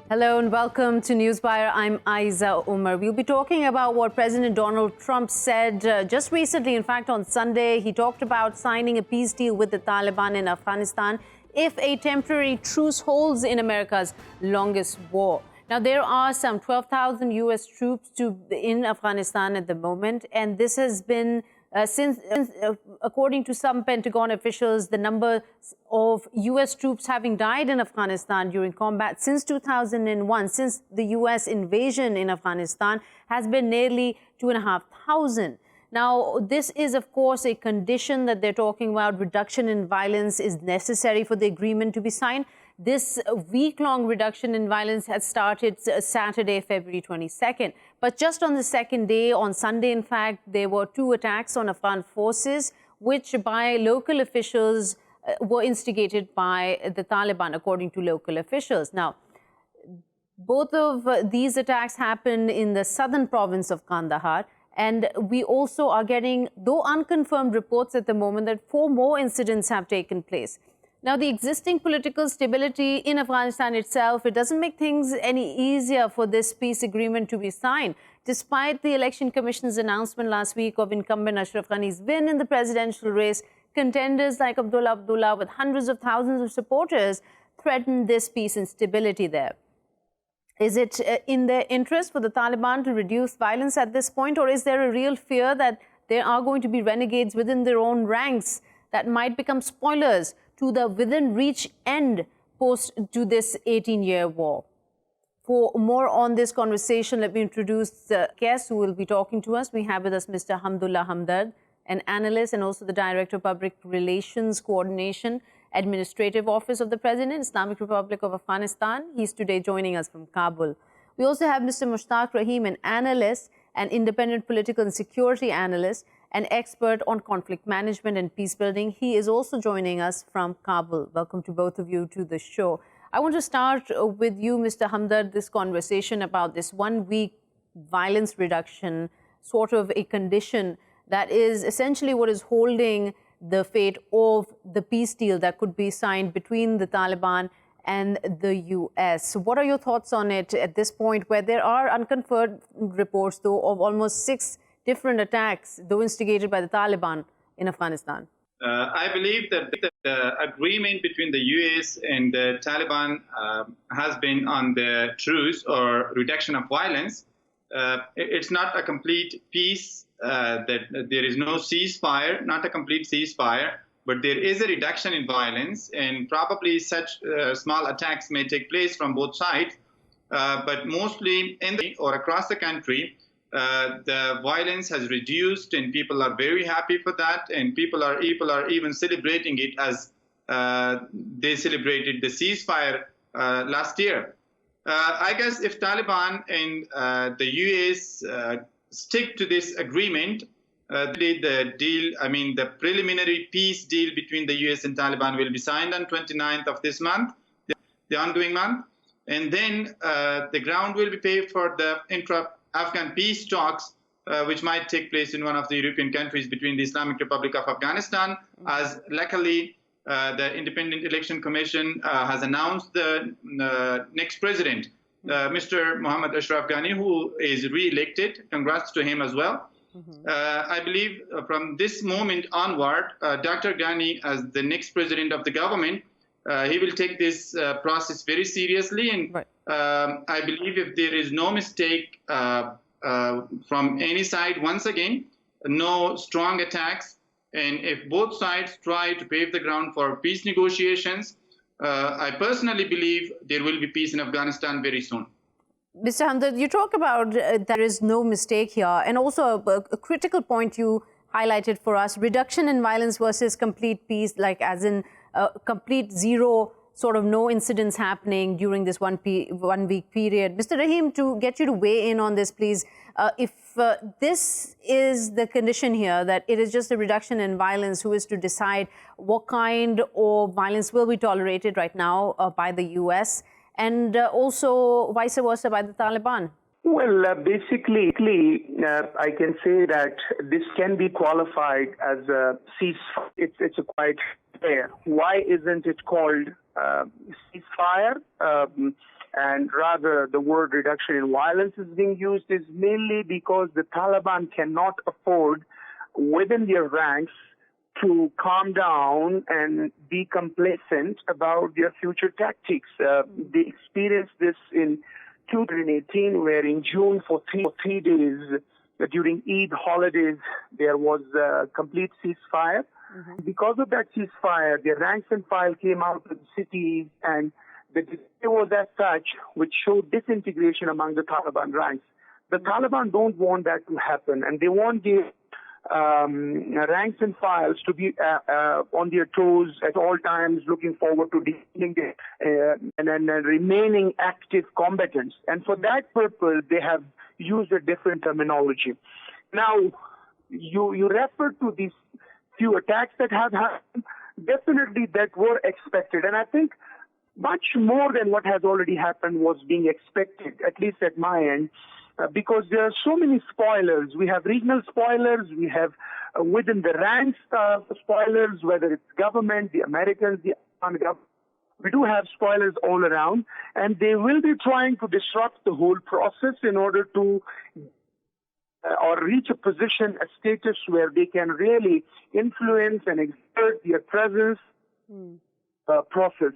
Hello and welcome to Newswire. I'm Ayza Omar. We'll be talking about what President Donald Trump said just recently. In fact, on Sunday, he talked about signing a peace deal with the Taliban in Afghanistan if a temporary truce holds in America's longest war. Now, there are some 12,000 U.S. troops in Afghanistan at the moment, and this has been according to some Pentagon officials, the number of U.S. troops having died in Afghanistan during combat since 2001, since the U.S. invasion in Afghanistan, has been nearly 2,500. Now, this is, of course, a condition that they're talking about. Reduction in violence is necessary for the agreement to be signed. This week-long reduction in violence had started Saturday, February 22nd. But just on the second day, on Sunday, in fact, there were 2 attacks on Afghan forces, which by local officials were instigated by the Taliban, according to local officials. Now, both of these attacks happened in the southern province of Kandahar. And we also are getting, though unconfirmed reports at the moment, that 4 more incidents have taken place. Now, the existing political stability in Afghanistan itself, it doesn't make things any easier for this peace agreement to be signed. Despite the Election Commission's announcement last week of incumbent Ashraf Ghani's win in the presidential race, contenders like Abdullah with hundreds of thousands of supporters threaten this peace and stability there. Is it in their interest for the Taliban to reduce violence at this point, or is there a real fear that there are going to be renegades within their own ranks that might become spoilers to the within-reach end post to this 18-year war? For more on this conversation, let me introduce the guest who will be talking to us. We have with us Mr. Hamdullah Hamdard, an analyst and also the Director of Public Relations Coordination, Administrative Office of the President, Islamic Republic of Afghanistan. He's today joining us from Kabul. We also have Mr. Mustaq Rahim, an analyst, an independent political and security analyst, an expert on conflict management and peace building. He is also joining us from Kabul. Welcome to both of you to the show. I want to start with you, Mr. Hamdard, this conversation about this 1-week violence reduction, sort of a condition that is essentially what is holding the fate of the peace deal that could be signed between the Taliban and the U.S. So what are your thoughts on it at this point, where there are unconfirmed reports, though, of almost 6 different attacks, though instigated by the Taliban in Afghanistan? I believe that the agreement between the U.S. and the Taliban has been on the truce or reduction of violence. It's not a complete peace, that there is no ceasefire, not a complete ceasefire, but there is a reduction in violence, and probably such small attacks may take place from both sides. But mostly or across the country, the violence has reduced, and people are very happy for that, and people are even celebrating it as they celebrated the ceasefire last year. I guess if Taliban and the U.S. Stick to this agreement, the preliminary peace deal between the U.S. and Taliban will be signed on 29th of this month, the ongoing month, and then the ground will be paved for the intra-Afghan peace talks, which might take place in one of the European countries between the Islamic Republic of Afghanistan, as luckily the Independent Election Commission has announced the next president, Mr. Mohammad Ashraf Ghani, who is re-elected. Congrats to him as well. I believe from this moment onward, Dr. Ghani, as the next president of the government, he will take this process very seriously. And I believe if there is no mistake from any side, once again, no strong attacks, and if both sides try to pave the ground for peace negotiations, I personally believe there will be peace in Afghanistan very soon. Mr. Hamdard, you talk about there is no mistake here, and also a critical point you highlighted for us, reduction in violence versus complete peace, like as in complete zero, sort of no incidents happening during this 1 week period. Mr. Rahim, to get you to weigh in on this, please, if this is the condition here, that it is just a reduction in violence, who is to decide what kind of violence will be tolerated right now by the U.S. and also vice versa by the Taliban? Well, basically, I can say that this can be qualified as a ceasefire. It's a quite fair. Why isn't it called ceasefire, and rather the word reduction in violence is being used, is mainly because the Taliban cannot afford within their ranks to calm down and be complacent about their future tactics. They experienced this in 2018, where in June for three days during Eid holidays, there was a complete ceasefire. Mm-hmm. Because of that ceasefire, their ranks and file came out to the cities, and the display was as such, which showed disintegration among the Taliban ranks. The Taliban don't want that to happen, and they want their ranks and files to be on their toes at all times, looking forward to dealing and remaining active combatants. And for that purpose, they have used a different terminology. Now, you refer to these few attacks that have happened. Definitely that were expected. And I think much more than what has already happened was being expected, at least at my end, because there are so many spoilers. We have regional spoilers, we have within the ranks spoilers, whether it's government, the Americans, the Afghan government. We do have spoilers all around, and they will be trying to disrupt the whole process in order to or reach a position, a status where they can really influence and exert their presence process.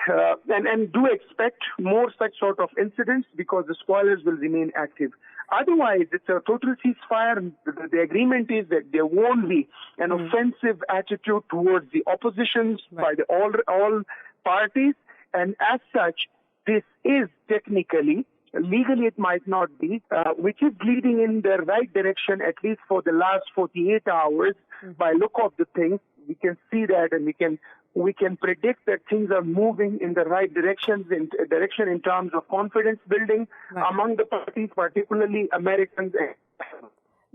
And do expect more such sort of incidents because the spoilers will remain active. Otherwise, it's a total ceasefire. The agreement is that there won't be an offensive attitude towards the oppositions by the all parties. And as such, this is technically, legally it might not be, which is leading in the right direction, at least for the last 48 hours. By look of the things, we can see that, and we can predict that things are moving in the right direction in terms of confidence building among the parties, particularly Americans.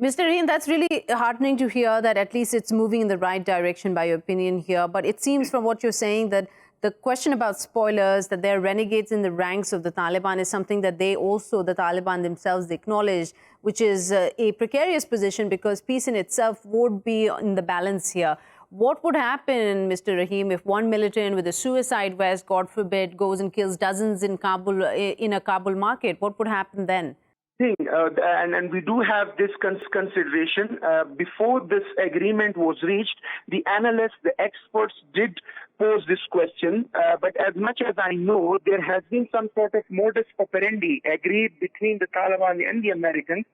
Mr. Rahim, that's really heartening to hear that at least it's moving in the right direction, by your opinion here. But it seems from what you're saying that the question about spoilers, that they're renegades in the ranks of the Taliban, is something that the Taliban themselves, acknowledge, which is a precarious position because peace in itself would be in the balance here. What would happen, Mr. Rahim, if one militant with a suicide vest, God forbid, goes and kills dozens in Kabul, in a Kabul market? What would happen then? And we do have this consideration. Before this agreement was reached, the analysts, the experts did pose this question. But as much as I know, there has been some sort of modus operandi agreed between the Taliban and the Americans,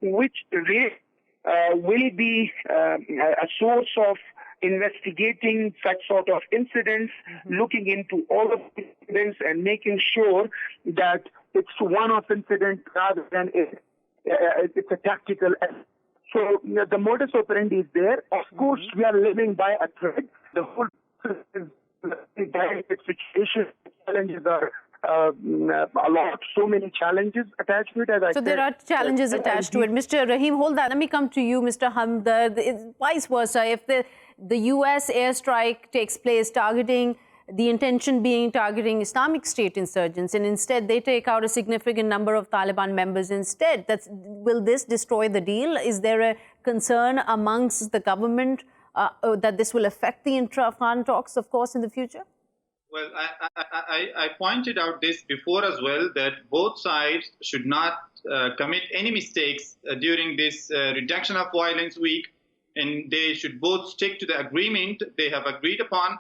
which will be a source of investigating such sort of incidents, looking into all of the incidents and making sure that it's one-off incident rather than it's a tactical. So the modus operandi is there. Of course, we are living by a thread. The whole situation, challenges are a lot, so many challenges attached to it. So there are challenges attached to it. Mr. Rahim, hold that. Let me come to you, Mr. Hamdard. Vice versa, if the U.S. airstrike takes place targeting Islamic State insurgents, and instead they take out a significant number of Taliban members instead, will this destroy the deal? Is there a concern amongst the government that this will affect the intra-Afghan talks, of course, in the future? Well, I pointed out this before as well, that both sides should not commit any mistakes during this reduction of violence week, and they should both stick to the agreement they have agreed upon.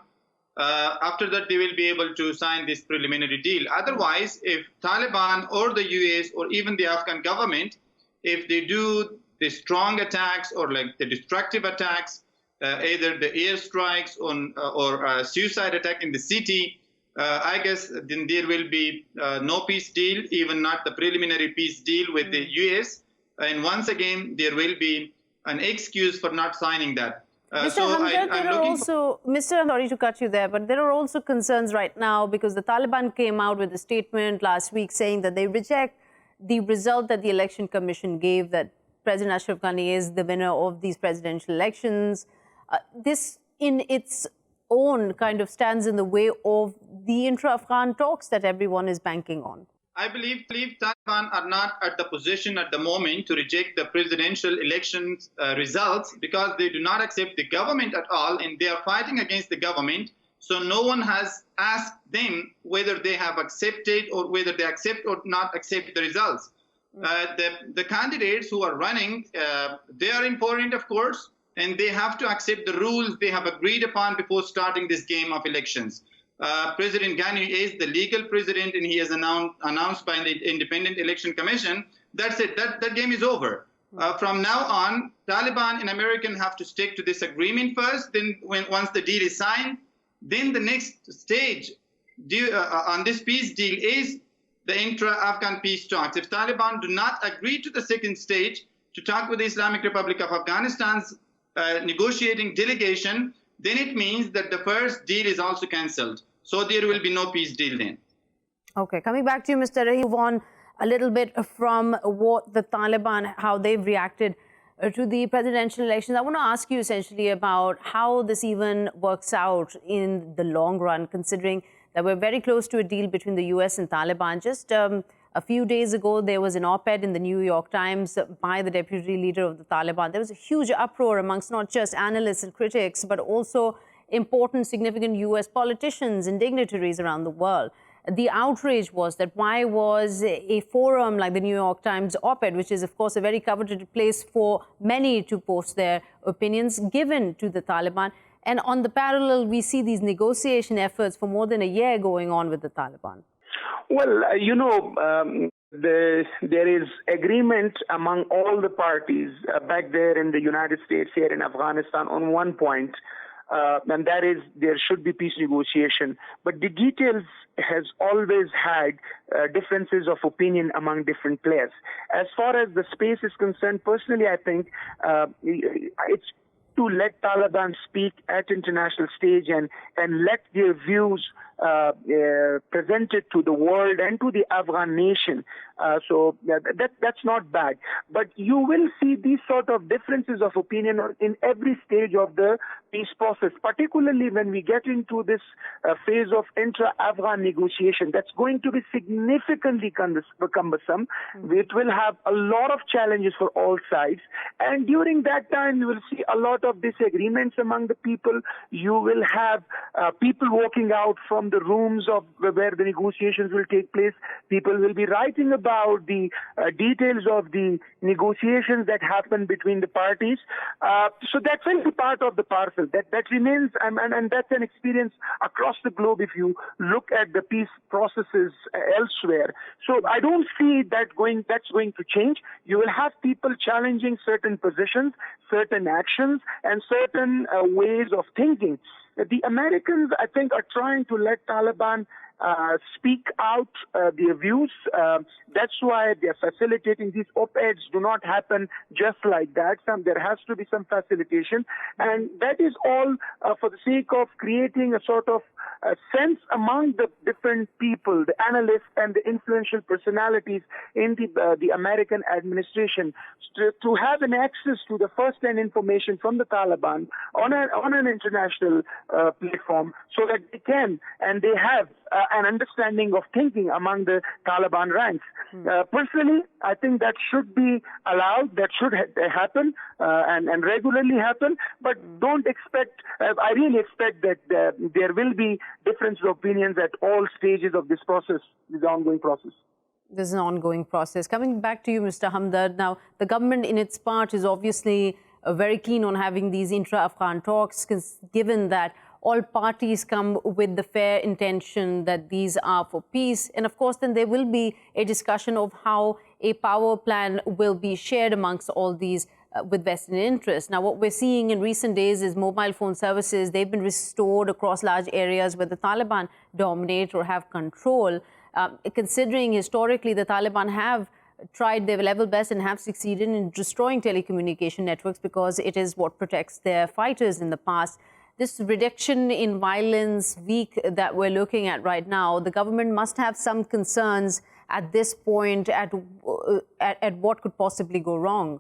After that, they will be able to sign this preliminary deal. Otherwise, if Taliban or the US or even the Afghan government, if they do the strong attacks or like the destructive attacks, either the airstrikes or suicide attack in the city, I guess then there will be no peace deal, even not the preliminary peace deal with the US. And once again, there will be an excuse for not signing that. Mr. Hamdard, sorry to cut you there, but there are also concerns right now because the Taliban came out with a statement last week saying that they reject the result that the Election Commission gave, that President Ashraf Ghani is the winner of these presidential elections. This in its own kind of stands in the way of the intra-Afghan talks that everyone is banking on. I believe Taliban are not at the position at the moment to reject the presidential elections results because they do not accept the government at all, and they are fighting against the government So no one has asked them whether they have accepted or whether they accept or not accept the results. The candidates who are running, they are important, of course, and they have to accept the rules they have agreed upon before starting this game of elections. President Ghani is the legal president, and he has announced by the Independent Election Commission. That's it. That game is over. From now on, Taliban and American have to stick to this agreement first. Then, once the deal is signed, then the next stage on this peace deal is the intra-Afghan peace talks. If Taliban do not agree to the second stage to talk with the Islamic Republic of Afghanistan's negotiating delegation, then it means that the first deal is also cancelled. So there will be no peace deal then. Okay, coming back to you, Mr. Rahim, move on a little bit from what the Taliban, how they've reacted to the presidential elections. I want to ask you essentially about how this even works out in the long run, considering that we're very close to a deal between the US and Taliban. Just a few days ago, there was an op-ed in the New York Times by the deputy leader of the Taliban. There was a huge uproar amongst not just analysts and critics, but also important, significant US politicians and dignitaries around the world. The outrage was that why was a forum like the New York Times op-ed, which is, of course, a very coveted place for many to post their opinions, given to the Taliban? And on the parallel, we see these negotiation efforts for more than a year going on with the Taliban. Well, there is agreement among all the parties back there in the United States, here in Afghanistan, on one point, and that is there should be peace negotiation. But the details has always had differences of opinion among different players. As far as the space is concerned, personally, I think it's to let Taliban speak at international stage and let their views presented to the world and to the Afghan nation. So that's not bad. But you will see these sort of differences of opinion in every stage of the peace process, particularly when we get into this phase of intra-Afghan negotiation. That's going to be significantly cumbersome. It will have a lot of challenges for all sides. And during that time, you will see a lot of disagreements among the people. You will have people walking out from the rooms of where the negotiations will take place. People will be writing about the details of the negotiations that happen between the parties. So that will be part of the parcel. That remains, and that's an experience across the globe if you look at the peace processes elsewhere. So I don't see that's going to change. You will have people challenging certain positions, certain actions, and certain ways of thinking. The Americans, I think, are trying to let Taliban speak out their views. That's why they're facilitating. These op-eds do not happen just like that. There has to be some facilitation. And that is all for the sake of creating a sort of sense among the different people, the analysts and the influential personalities in the American administration, to have an access to the first-hand information from the Taliban on an international platform, so that they can and they have an understanding of thinking among the Taliban ranks. Personally, I think that should be allowed, that should happen and regularly happen, but don't expect, I really expect that there will be difference of opinions at all stages of this process, this ongoing process. This is an ongoing process. Coming back to you, Mr. Hamdard, now the government in its part is obviously very keen on having these intra-Afghan talks, given that all parties come with the fair intention that these are for peace. And of course, then there will be a discussion of how a power plan will be shared amongst all these with vested interests. Now, what we're seeing in recent days is mobile phone services, they've been restored across large areas where the Taliban dominate or have control. Considering historically the Taliban have tried their level best and have succeeded in destroying telecommunication networks because it is what protects their fighters in the past. This reduction in violence week that we're looking at right now, the government must have some concerns at this point at what could possibly go wrong.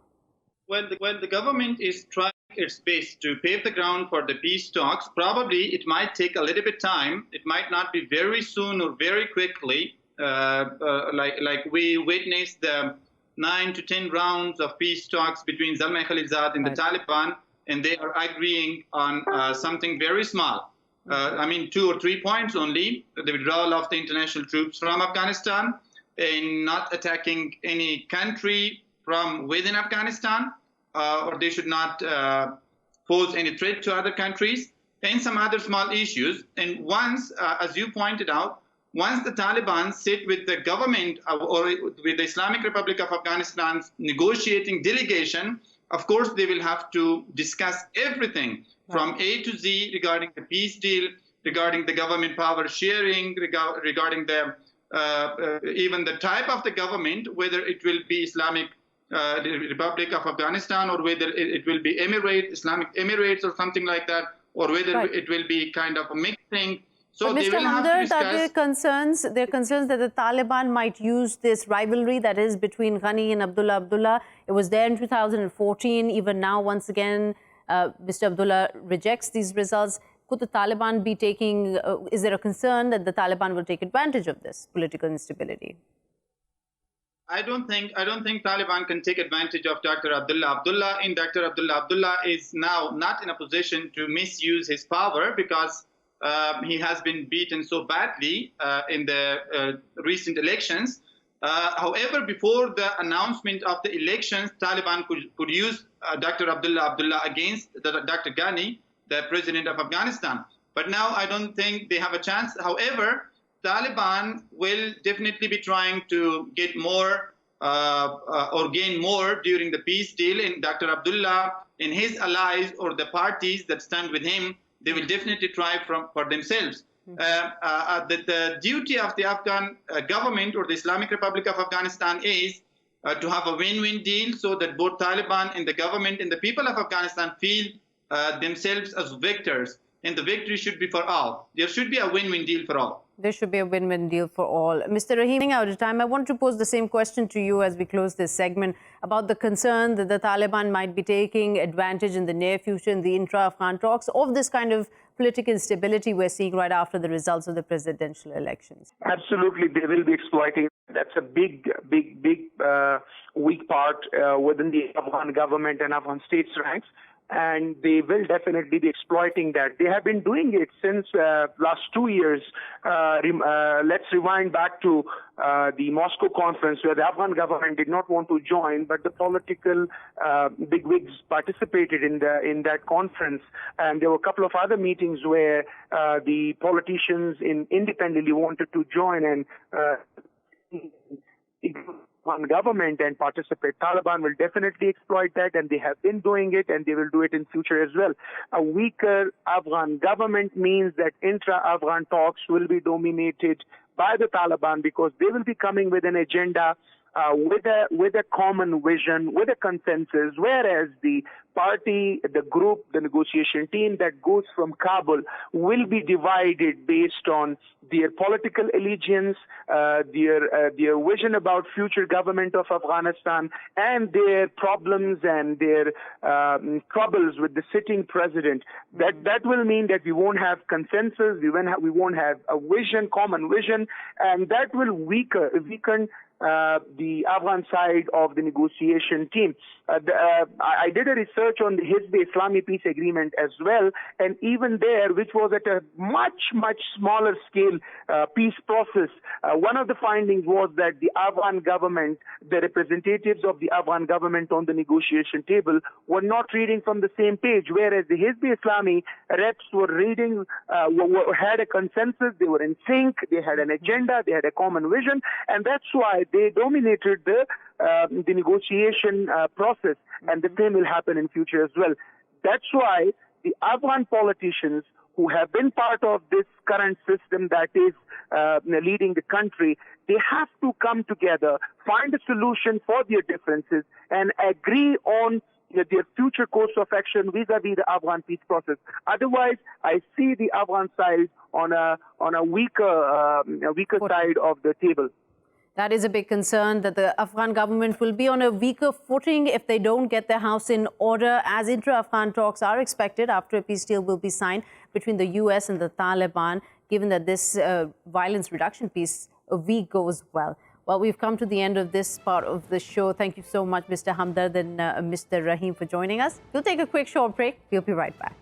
Well, the government is trying its best to pave the ground for the peace talks. Probably it might take a little bit time. It might not be very soon or very quickly. Like we witnessed the 9 to 10 rounds of peace talks between Zalmay Khalilzad and the Taliban, and they are agreeing on something very small. 2 or 3 points only: the withdrawal of the international troops from Afghanistan, and not attacking any country from within Afghanistan, or they should not pose any threat to other countries, and some other small issues. And once, as you pointed out, once the Taliban sit with the government or with the Islamic Republic of Afghanistan's negotiating delegation, of course, they will have to discuss everything from A to Z regarding the peace deal, regarding the government power sharing, regarding the even the type of the government, whether it will be Islamic Republic of Afghanistan, or whether it will be Islamic Emirates or something like that, or whether it will be kind of a mixed thing. So but they Mr. will have to Hamdard, discuss. there are concerns that the Taliban might use this rivalry that is between Ghani and Abdullah. It was there in 2014. Even now, once again, Mr. Abdullah rejects these results. Could the Taliban be taking, is there a concern that the Taliban will take advantage of this political instability? I don't think Taliban can take advantage of Dr. Abdullah. Dr. Abdullah is now not in a position to misuse his power, because he has been beaten so badly in the recent elections. However, before the announcement of the elections, Taliban could use Dr. Abdullah against Dr. Ghani, the president of Afghanistan. But now I don't think they have a chance. However, Taliban will definitely be trying to get more or gain more during the peace deal. And Dr. Abdullah and his allies or the parties that stand with him, they will definitely try for themselves. The duty of the Afghan government or the Islamic Republic of Afghanistan is to have a win-win deal, so that both Taliban and the government and the people of Afghanistan feel themselves as victors. And the victory should be for all. There should be a win-win deal for all. There should be a win-win deal for all. Mr. Rahim, out of time, I want to pose the same question to you as we close this segment about the concern that the Taliban might be taking advantage in the near future in the intra-Afghan talks of this kind of political instability we're seeing right after the results of the presidential elections. Absolutely, they will be exploiting. That's a big weak part within the Afghan government and Afghan states' ranks. And they will definitely be exploiting that. They have been doing it since last 2 years. Let's rewind back to the Moscow conference, where the Afghan government did not want to join, but the political bigwigs participated in that conference. And there were a couple of other meetings where the politicians independently wanted to join and government and participate. Taliban will definitely exploit that, and they have been doing it, and they will do it in future as well. A weaker Afghan government means that intra-Afghan talks will be dominated by the Taliban, because they will be coming with an agenda, with a common vision, with a consensus, whereas the party, the group, the negotiation team that goes from Kabul will be divided based on their political allegiance, their vision about future government of Afghanistan, and their problems and their troubles with the sitting president. That will mean that we won't have consensus, we won't have a vision, common vision, and that will weaken the Afghan side of the negotiation team. I did a research on the Hizb-e-Islami peace agreement as well, and even there, which was at a much smaller scale peace process, one of the findings was that the Afghan government, the representatives of the Afghan government on the negotiation table were not reading from the same page, whereas the Hizb-e-Islami reps were reading, had a consensus, they were in sync, they had an agenda, they had a common vision, and that's why they dominated the negotiation process, and the same will happen in future as well. That's why the Afghan politicians who have been part of this current system that is leading the country, they have to come together, find a solution for their differences, and agree on their future course of action vis-a-vis the Afghan peace process. Otherwise, I see the Afghan side on a weaker side of the table. That is a big concern, that the Afghan government will be on a weaker footing if they don't get their house in order, as intra-Afghan talks are expected after a peace deal will be signed between the US and the Taliban, given that this violence reduction peace week goes well. Well, we've come to the end of this part of the show. Thank you so much, Mr. Hamdard and Mr. Rahim, for joining us. We'll take a quick short break. We'll be right back.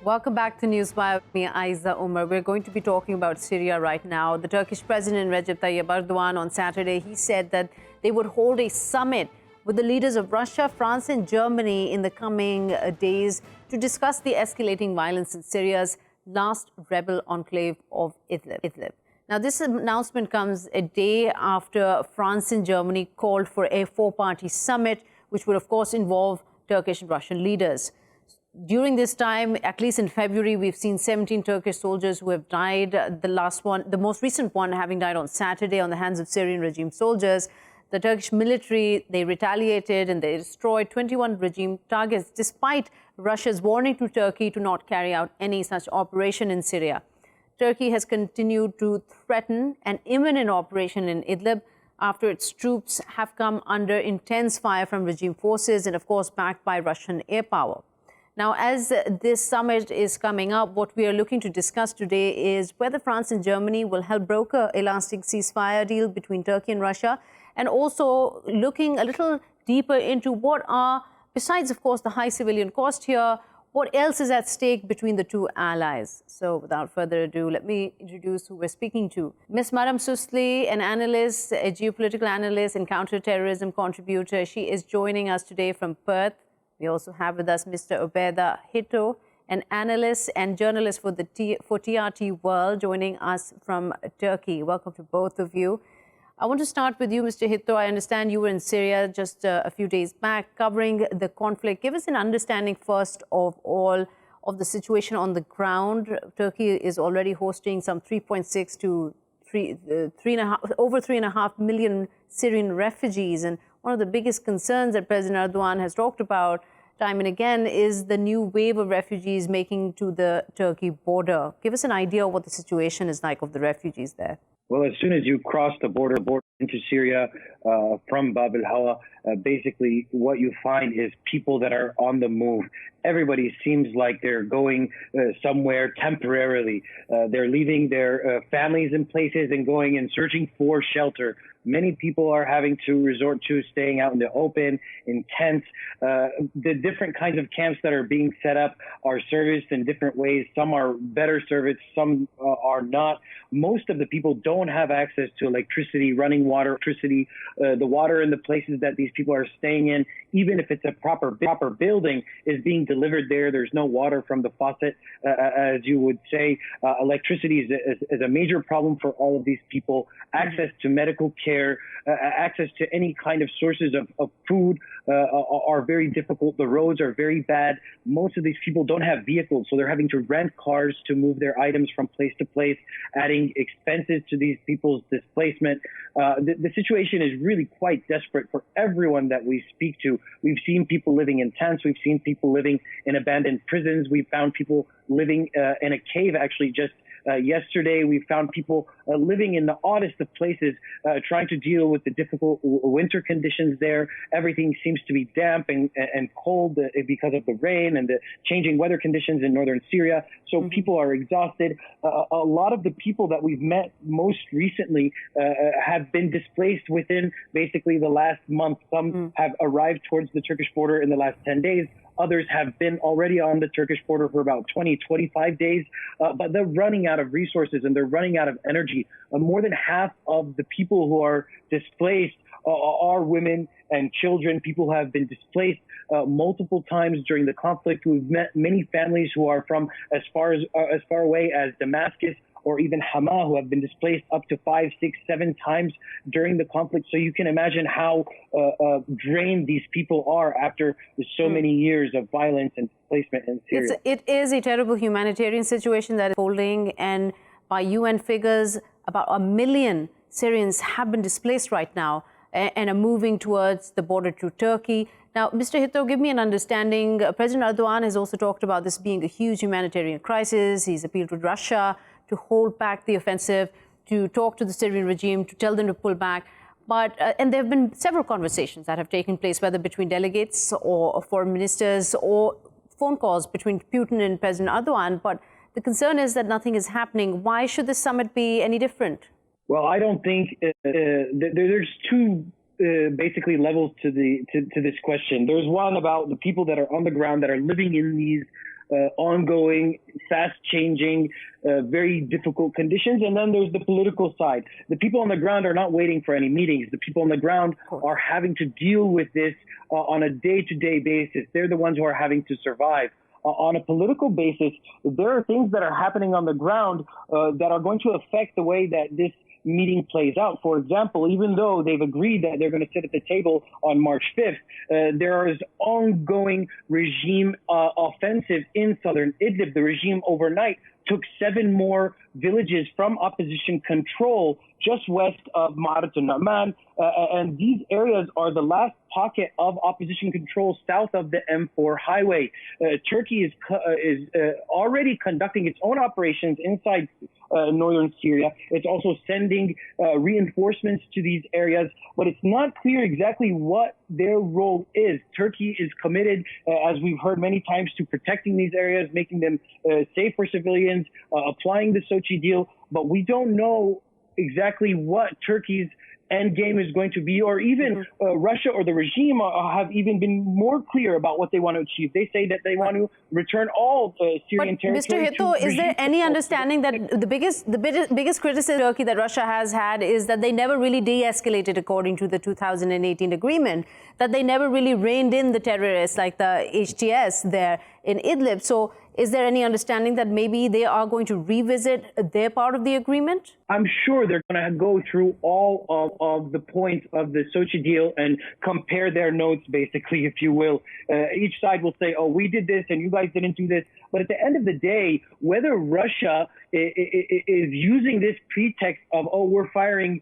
Welcome back to Newswire. Me, Ayza Omar. We're going to be talking about Syria right now. The Turkish President Recep Tayyip Erdogan on Saturday, he said that they would hold a summit with the leaders of Russia, France and Germany in the coming days to discuss the escalating violence in Syria's last rebel enclave of Idlib. Now, this announcement comes a day after France and Germany called for a four-party summit, which would, of course, involve Turkish and Russian leaders. During this time, at least in February, we've seen 17 Turkish soldiers who have died. The most recent one having died on Saturday on the hands of Syrian regime soldiers. The Turkish military, they retaliated and they destroyed 21 regime targets, despite Russia's warning to Turkey to not carry out any such operation in Syria. Turkey has continued to threaten an imminent operation in Idlib after its troops have come under intense fire from regime forces and, of course, backed by Russian air power. Now, as this summit is coming up, what we are looking to discuss today is whether France and Germany will help broker a lasting ceasefire deal between Turkey and Russia, and also looking a little deeper into what are, besides, of course, the high civilian cost here, what else is at stake between the two allies. So without further ado, let me introduce who we're speaking to. Ms. Maram Susli, an analyst, a geopolitical analyst and counterterrorism contributor. She is joining us today from Perth. We also have with us Mr. Obaida Hitto, an analyst and journalist for TRT World, joining us from Turkey. Welcome to both of you. I want to start with you, Mr. Hitto. I understand you were in Syria just a few days back covering the conflict. Give us an understanding, first of all, of the situation on the ground. Turkey is already hosting some 3.6 to over 3.5 million Syrian refugees. And one of the biggest concerns that President Erdogan has talked about time and again is the new wave of refugees making to the Turkey border. Give us an idea of what the situation is like of the refugees there. Well, as soon as you cross the border into Syria from Bab al-Hawa, basically what you find is people that are on the move. Everybody seems like they're going somewhere temporarily. They're leaving their families in places and going and searching for shelter. Many people are having to resort to staying out in the open, in tents. The different kinds of camps that are being set up are serviced in different ways. Some are better serviced, some are not. Most of the people don't have access to electricity, running water, the water in the places that these people are staying in, even if it's a proper building, is being delivered there. There's no water from the faucet, as you would say. Electricity is a major problem for all of these people. Access to medical care, access to any kind of sources of food are very difficult. The roads are very bad. Most of these people don't have vehicles, so they're having to rent cars to move their items from place to place, adding expenses to these people's displacement. The situation is really quite desperate for everyone that we speak to. We've seen people living in tents. We've seen people living in abandoned prisons. We've found people living in a cave, actually, just yesterday. We found people living in the oddest of places, trying to deal with the difficult winter conditions there. Everything seems to be damp and cold because of the rain and the changing weather conditions in northern Syria. So people are exhausted. A lot of the people that we've met most recently have been displaced within basically the last month. Some have arrived towards the Turkish border in the last 10 days. Others have been already on the Turkish border for about 20, 25 days, but they're running out of resources and they're running out of energy. More than half of the people who are displaced are women and children. People have been displaced multiple times during the conflict. We've met many families who are from as far away as Damascus or even Hama, who have been displaced up to 5, 6, 7 times during the conflict. So you can imagine how drained these people are after so many years of violence and displacement in Syria. It is a terrible humanitarian situation that is holding, and by UN figures, about 1 million Syrians have been displaced right now and are moving towards the border to Turkey. Now, Mr. Hitto, give me an understanding. President Erdogan has also talked about this being a huge humanitarian crisis. He's appealed to Russia to hold back the offensive, to talk to the Syrian regime, to tell them to pull back. But and there have been several conversations that have taken place, whether between delegates or foreign ministers or phone calls between Putin and President Erdogan. But the concern is that nothing is happening. Why should this summit be any different? Well, I don't think there's two basically levels to this question. There's one about the people that are on the ground that are living in these ongoing, fast-changing, very difficult conditions. And then there's the political side. The people on the ground are not waiting for any meetings. The people on the ground are having to deal with this on a day-to-day basis. They're the ones who are having to survive. On a political basis, there are things that are happening on the ground that are going to affect the way that this meeting plays out. For example, even though they've agreed that they're going to sit at the table on March 5th, there is ongoing regime offensive in southern Idlib. The regime overnight took 7 more villages from opposition control just west of Maram and Nu'man, and these areas are the last pocket of opposition control south of the M4 highway. Turkey is already conducting its own operations inside northern Syria. It's also sending reinforcements to these areas, but it's not clear exactly what their role is. Turkey is committed, as we've heard many times, to protecting these areas, making them safe for civilians, applying the Sochi deal, but we don't know exactly what Turkey's end game is going to be, or even Russia or the regime have even been more clear about what they want to achieve. They say that they want to return all Syrian territory. Mr. Hitto, is there any understanding that the biggest criticism Turkey that Russia has had is that they never really de-escalated according to the 2018 agreement, that they never really reined in the terrorists like the HTS there in Idlib. So is there any understanding that maybe they are going to revisit their part of the agreement? I'm sure they're going to go through all of the points of the Sochi deal and compare their notes, basically, if you will. Each side will say, oh, we did this and you guys didn't do this. But at the end of the day, whether Russia is using this pretext of, oh, we're firing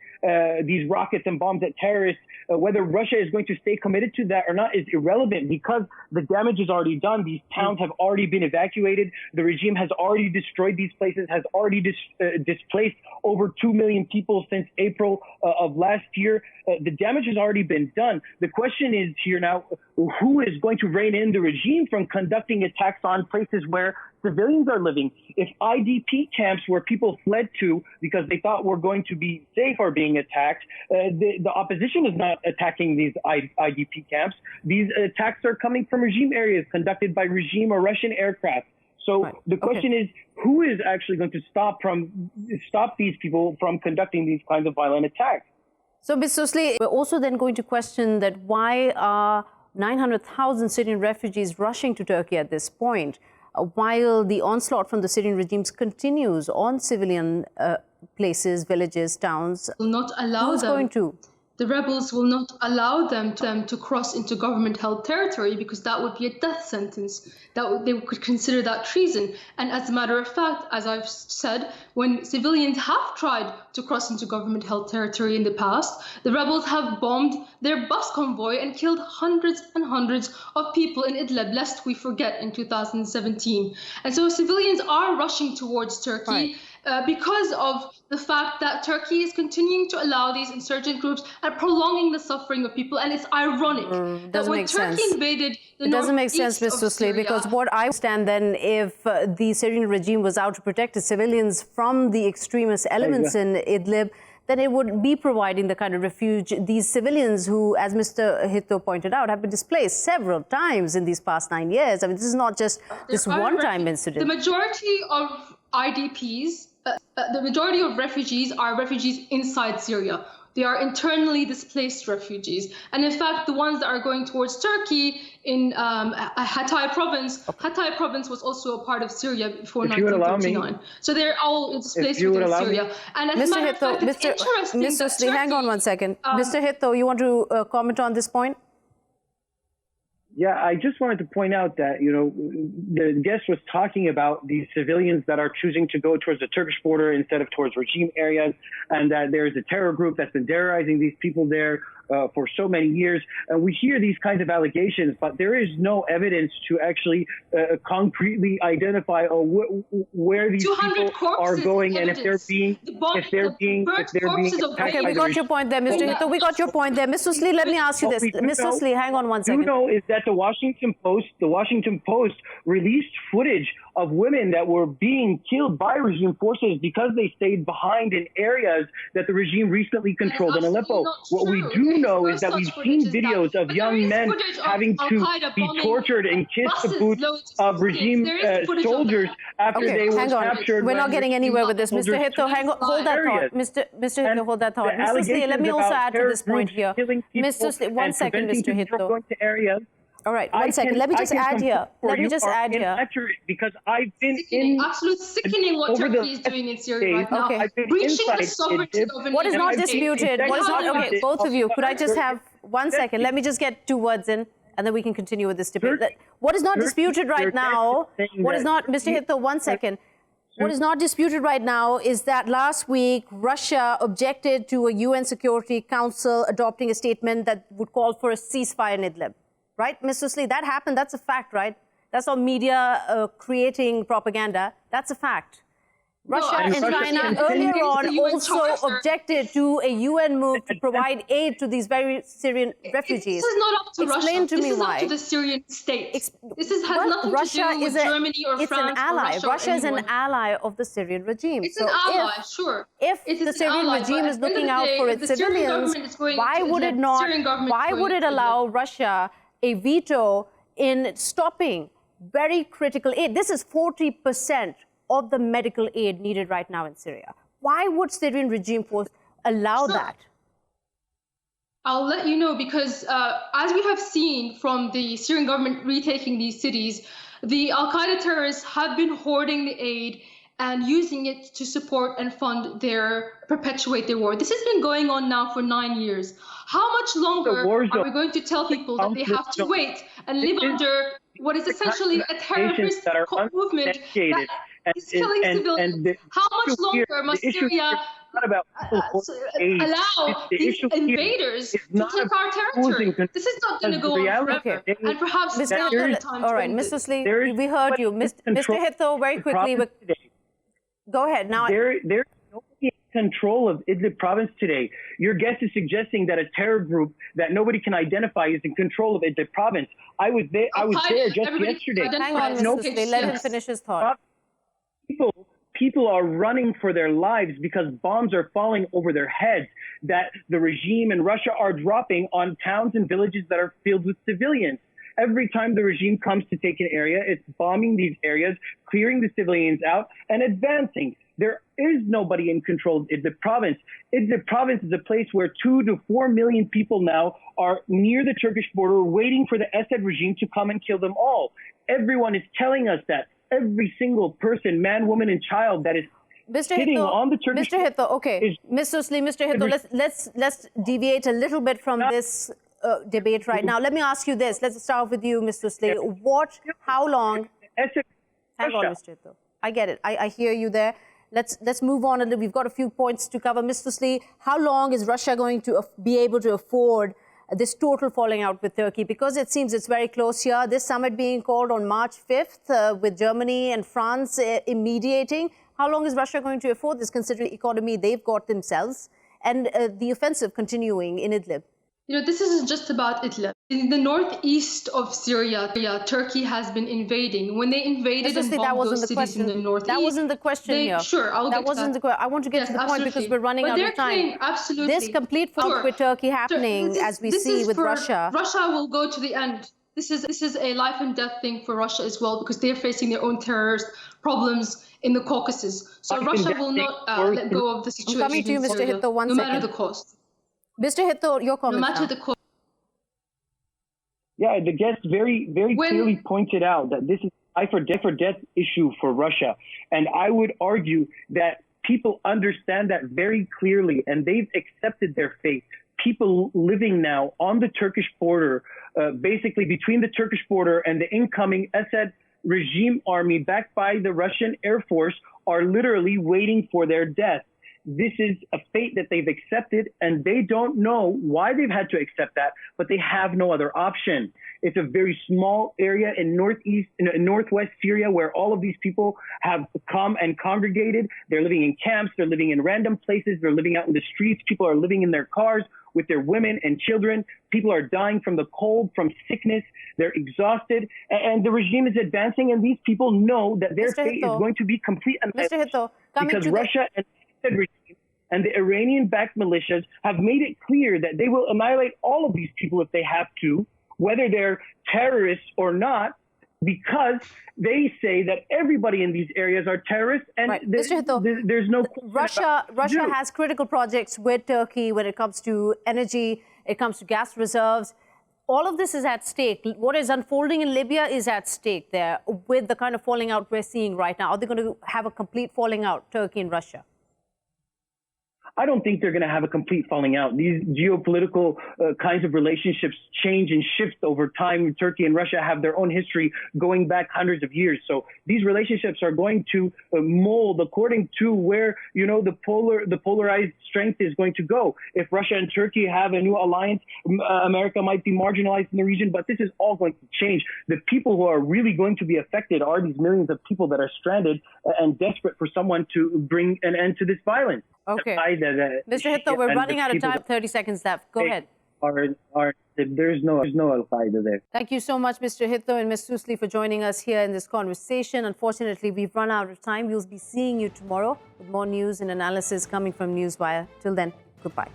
these rockets and bombs at terrorists, whether Russia is going to stay committed to that or not is irrelevant, because the damage is already done. These towns have already been evacuated. The regime has already destroyed these places, has already displaced over 2 million people since April of last year. The damage has already been done. The question is here now, who is going to rein in the regime from conducting attacks on places where civilians are living? If IDP camps where people fled to because they thought were going to be safe are being attacked, the opposition is not attacking these IDP camps. These attacks are coming from regime areas conducted by regime or Russian aircraft. So the question is, who is actually going to stop these people from conducting these kinds of violent attacks? So, Ms. Susli, we're also then going to question that why are 900,000 Syrian refugees rushing to Turkey at this point, while the onslaught from the Syrian regimes continues on civilian places, villages, towns? Will not allow Who's them. going to? The rebels will not allow them to cross into government-held territory, because that would be a death sentence. They could consider that treason. And as a matter of fact, as I've said, when civilians have tried to cross into government-held territory in the past, the rebels have bombed their bus convoy and killed hundreds and hundreds of people in Idlib, lest we forget, in 2017. And so civilians are rushing towards Turkey. Because of the fact that Turkey is continuing to allow these insurgent groups and prolonging the suffering of people. And it's ironic that when Turkey invaded the It doesn't make sense, Ms. Susli, because what I understand then, if the Syrian regime was out to protect its civilians from the extremist elements in Idlib, then it would be providing the kind of refuge these civilians who, as Mr. Hitto pointed out, have been displaced several times in these past 9 years. I mean, this is not just this one-time incident. The majority of IDPs, the majority of refugees are refugees inside Syria. They are internally displaced refugees. And in fact, the ones that are going towards Turkey in Hatay province, Hatay province was also a part of Syria before 1939. So they're all displaced within Syria. And as a matter of fact, it's interesting that Susli, hang on one second. Mr. Hitto, you want to comment on this point? Yeah, I just wanted to point out that, you know, the guest was talking about these civilians that are choosing to go towards the Turkish border instead of towards regime areas, and that there's a terror group that's been terrorizing these people there for so many years. And we hear these kinds of allegations, but there is no evidence to actually concretely identify where these people are going and if they're being Okay, we got your point there, Mr. Hitto. We got your point there. Ms. Susli, let me ask you this. Ms. Susli, hang on one second. You know is that the Washington Post released footage of women that were being killed by regime forces because they stayed behind in areas that the regime recently controlled in Aleppo. What we do do know is First that we've such seen footage is videos that- of but there young is men footage of having to Al-Qaeda be bombing tortured and kiss the buses boots loads of civilians. regime There is footage of soldiers that. after Okay, they were hang on. captured. We're when not getting regime anywhere with this. Mr. soldiers Hitto, hang on, hold that thought. Mr. Hitto, And hold that thought. the Mr. Susli, let me allegations also about add to terror this point groups here. killing people Mr. Susli, one and second, preventing Mr. people from Hitto. going to areas. All right, one second. Let me just add here. Let me just add here. Inaccurate because I've been Sickening, in absolute sickening what over Turkey is the doing in Syria right days, now. Okay. I've been Breaching the inside sovereignty Idlib. of an What is not independent state. disputed? What is not okay? Both of you, could I just have 1 second? Let me just get 2 words in, and then we can continue with this debate. What is not disputed right now? What is not, Mr. Hitto, 1 second. What is not disputed right now is that last week Russia objected to a UN Security Council adopting a statement that would call for a ceasefire in Idlib. Right, Mr. Susli? That happened. That's a fact, right? That's not media creating propaganda. That's a fact. Russia and China earlier on also objected to a UN move to provide aid to these very Syrian refugees. This is not up to Russia. Explain to me this is why. up to the Syrian state. This has Well, nothing Russia to do with Germany or it's France an ally. or Russia. Russia is an anyone. ally of the Syrian regime. It's so an ally, sure. If It is the an Syrian ally, regime but is at the end looking of the out day, for if its the Syrian civilians, government is going why to would Idlib, it the not? Syrian government Why is going would it to Idlib. allow Russia a veto in stopping very critical aid? This is 40% of the medical aid needed right now in Syria. Why would Syrian regime force allow that? I'll let you know because as we have seen from the Syrian government retaking these cities, the Al-Qaeda terrorists have been hoarding the aid and using it to support and fund perpetuate their war. This has been going on now for 9 years. How much longer are we going to tell people that they have to wait and live under what is essentially a terrorist movement that is killing civilians? How much longer must Syria allow these invaders to take our territory? This is not going to go on forever. And perhaps now is the time to all right, end Mr. it. Susli, we heard you. Mr. Hitto, very quickly. Go ahead. Now, there's nobody in control of Idlib province today. Your guest is suggesting that a terror group that nobody can identify is in control of Idlib province. I was there just yesterday. Hang on, Mr. Susli. Let him finish his thought. People are running for their lives because bombs are falling over their heads that the regime in Russia are dropping on towns and villages that are filled with civilians. Every time the regime comes to take an area, it's bombing these areas, clearing the civilians out, and advancing. There is nobody in control of Idlib province. Idlib province is a place where 2 to 4 million people now are near the Turkish border waiting for the Assad regime to come and kill them all. Everyone is telling us that. Every single person, man, woman, and child that is sitting on the Turkish Mr. Hitto, okay. Mr. Susli, Mr. Hitto, let's deviate a little bit from this debate right now. Let me ask you this. Let's start with you, Mr. Susli. How long? Hang on, Mr. Hitto. I get it. I hear you there. Let's move on a little. We've got a few points to cover. Mr. Susli, how long is Russia going to be able to afford this total falling out with Turkey? Because it seems it's very close here. This summit being called on March 5th with Germany and France mediating. How long is Russia going to afford this, considering the economy they've got themselves and the offensive continuing in Idlib? You know, this isn't just about Idlib. In the northeast of Syria, Turkey has been invading. When they invaded and bombed those cities in the northeast, that wasn't the question here. Sure, I'll get to that. I want to get to the point because we're running out of time. Absolutely. This complete front with Turkey happening, as we see with Russia. Russia will go to the end. This is a life and death thing for Russia as well, because they're facing their own terrorist problems in the Caucasus. So Russia will not let go of the situation. I'm coming to you, Mr. Hitto, no matter the cost. Mr. Hitto, your comment. No matter the cost. Yeah, the guest very clearly pointed out that this is a life or death issue for Russia. And I would argue that people understand that very clearly, and they've accepted their fate. People living now on the Turkish border, basically between the Turkish border and the incoming Assad regime army backed by the Russian Air Force, are literally waiting for their death. This is a fate that they've accepted, and they don't know why they've had to accept that, but they have no other option. It's a very small area in northwest Syria where all of these people have come and congregated. They're living in camps. They're living in random places. They're living out in the streets. People are living in their cars with their women and children. People are dying from the cold, from sickness. They're exhausted. And the regime is advancing, and these people know that their fate is going to be complete annihilation. Mr. Hitto, because Russia and the regime and the Iranian-backed militias have made it clear that they will annihilate all of these people if they have to, whether they're terrorists or not, because they say that everybody in these areas are terrorists, and right. Mr. Hitto, there's no Russia has critical projects with Turkey when it comes to energy, it comes to gas reserves. All of this is at stake. What is unfolding in Libya is at stake there with the kind of falling out we're seeing right now. Are they going to have a complete falling out, Turkey and Russia? I don't think they're going to have a complete falling out. These geopolitical kinds of relationships change and shift over time. Turkey and Russia have their own history going back hundreds of years. So these relationships are going to mold according to where, the polarized strength is going to go. If Russia and Turkey have a new alliance, America might be marginalized in the region, but this is all going to change. The people who are really going to be affected are these millions of people that are stranded and desperate for someone to bring an end to this violence. Okay. Mr. Hitto, we're running out of time. 30 seconds left. Go ahead. There's no Al-Qaeda there. Thank you so much, Mr. Hitto and Ms. Susli, for joining us here in this conversation. Unfortunately, we've run out of time. We'll be seeing you tomorrow with more news and analysis coming from Newswire. Till then, goodbye.